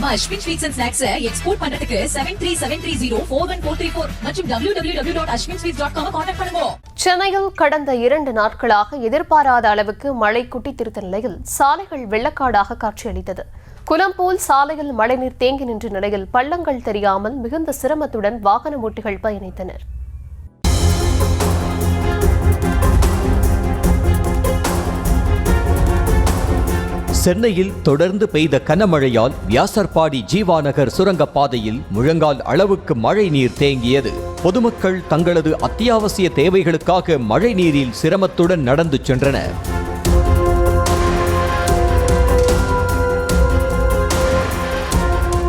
நம்ம Ashwin sweets and snacks export பண்றதுக்கு 7373041434 மற்றும் www.ashwinsweets.com கான்டாக்ட் பண்ணுங்க. சென்னையில் கடந்த 2 நாட்களாக எதிர்பாராத அளவுக்கு மழை குட்டித்திருத்த நிலையில் சாலைகள் வெள்ளக்காடாக காட்சியளித்தது. குளம் போல் சாலையில் மழைநீர் தேங்கி நின்ற நிலையில் பள்ளங்கள் தெரியாமல் மிகுந்த சிரமத்துடன் வாகன ஓட்டிகள் பயணித்தனர். சென்னையில் தொடர்ந்து பெய்த கனமழையால் வியாசர்பாடி ஜீவாநகர் சுரங்கப்பாதையில் முழங்கால் அளவுக்கு மழை நீர் தேங்கியது. பொதுமக்கள் தங்களது அத்தியாவசிய தேவைகளுக்காக மழை நீரில் சிரமத்துடன் நடந்து சென்றனர்.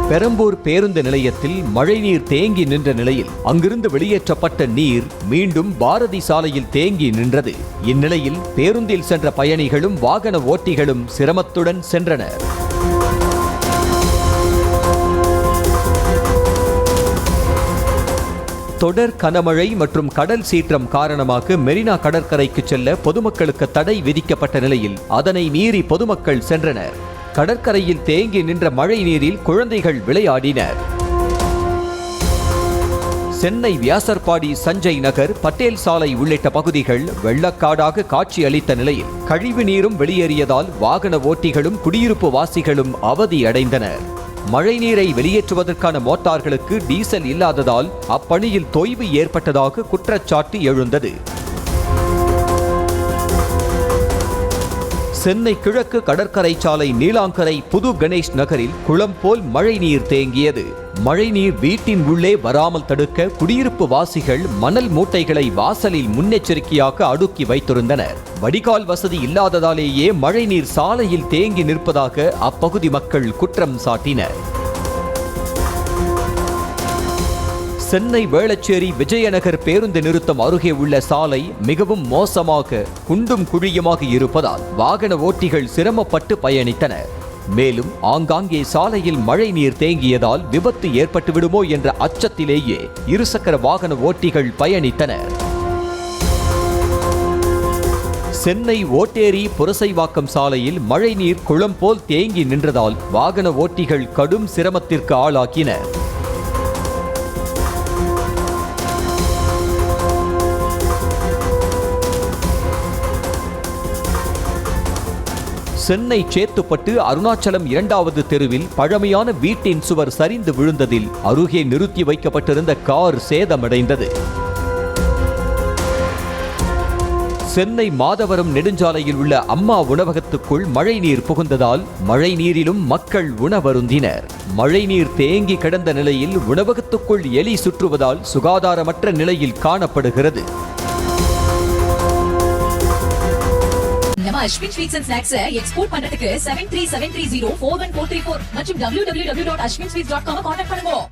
பெரம்பூர் பேருந்து நிலையத்தில் மழைநீர் தேங்கி நின்ற நிலையில் அங்கிருந்து வெளியேற்றப்பட்ட நீர் மீண்டும் பாரதி சாலையில் தேங்கி நின்றது. இந்நிலையில் பேருந்தில் சென்ற பயணிகளும் வாகன ஓட்டிகளும் சிரமத்துடன் சென்றனர். தொடர் கனமழை மற்றும் கடல் சீற்றம் காரணமாக மெரினா கடற்கரைக்கு செல்ல பொதுமக்களுக்கு தடை விதிக்கப்பட்ட நிலையில் அதனை மீறி பொதுமக்கள் சென்றனர். கடற்கரையில் தேங்கி நின்ற மழை நீரில் குழந்தைகள் விளையாடினர். சென்னை வியாசர்பாடி, சஞ்சய் நகர், பட்டேல் சாலை உள்ளிட்ட பகுதிகள் வெள்ளக்காடாக காட்சியளித்த நிலையில் கழிவு நீரும் வெளியேறியதால் வாகன ஓட்டிகளும் குடியிருப்பு வாசிகளும் அவதி அடைந்தனர். மழைநீரை வெளியேற்றுவதற்கான மோட்டார்களுக்கு டீசல் இல்லாததால் அப்பணியில் தொய்வு ஏற்பட்டதாக குற்றச்சாட்டு எழுந்தது. சென்னை கிழக்கு கடற்கரை சாலை நீலாங்கரை புது கணேஷ் நகரில் குளம் போல் மழைநீர் தேங்கியது. மழைநீர் வீட்டின் உள்ளே வராமல் தடுக்க குடியிருப்பு வாசிகள் மணல் மூட்டைகளை வாசலில் முன்னெச்சரிக்கையாக அடுக்கி வைத்திருந்தனர். வடிகால் வசதி இல்லாததாலேயே மழைநீர் சாலையில் தேங்கி நிற்பதாக அப்பகுதி மக்கள் குற்றம் சாட்டினர். சென்னை வேளச்சேரி விஜயநகர் பேருந்து நிறுத்தம் அருகே உள்ள சாலை மிகவும் மோசமாக குண்டும் குழியுமாக இருப்பதால் வாகன ஓட்டிகள் சிரமப்பட்டு பயணித்தனர். மேலும் ஆங்காங்கே சாலையில் மழை நீர் தேங்கியதால் விபத்து ஏற்பட்டுவிடுமோ என்ற அச்சத்திலேயே இருசக்கர வாகன ஓட்டிகள் பயணித்தனர். சென்னை ஓட்டேரி புரசைவாக்கம் சாலையில் மழைநீர் குளம் போல் தேங்கி நின்றதால் வாகன ஓட்டிகள் கடும் சிரமத்திற்கு ஆளாக்கினர். சென்னை சேத்துப்பட்டு அருணாச்சலம் 2வது தெருவில் பழமையான வீட்டின் சுவர் சரிந்து விழுந்ததில் அருகே நிறுத்தி வைக்கப்பட்டிருந்த கார் சேதமடைந்தது. சென்னை மாதவரம் நெடுஞ்சாலையில் உள்ள அம்மா உணவகத்துக்குள் மழைநீர் புகுந்ததால் மழைநீரிலும் மக்கள் உணவருந்தினர். மழைநீர் தேங்கி கிடந்த நிலையில் உணவகத்துக்குள் எலி சுற்றுவதால் சுகாதாரமற்ற நிலையில் காணப்படுகிறது. நம்ம Ashwin sweets and snacks export பண்றதுக்கு 7373041434 மற்றும் www.ashwinsweets.com கான்டாக்ட் பண்ணுங்க.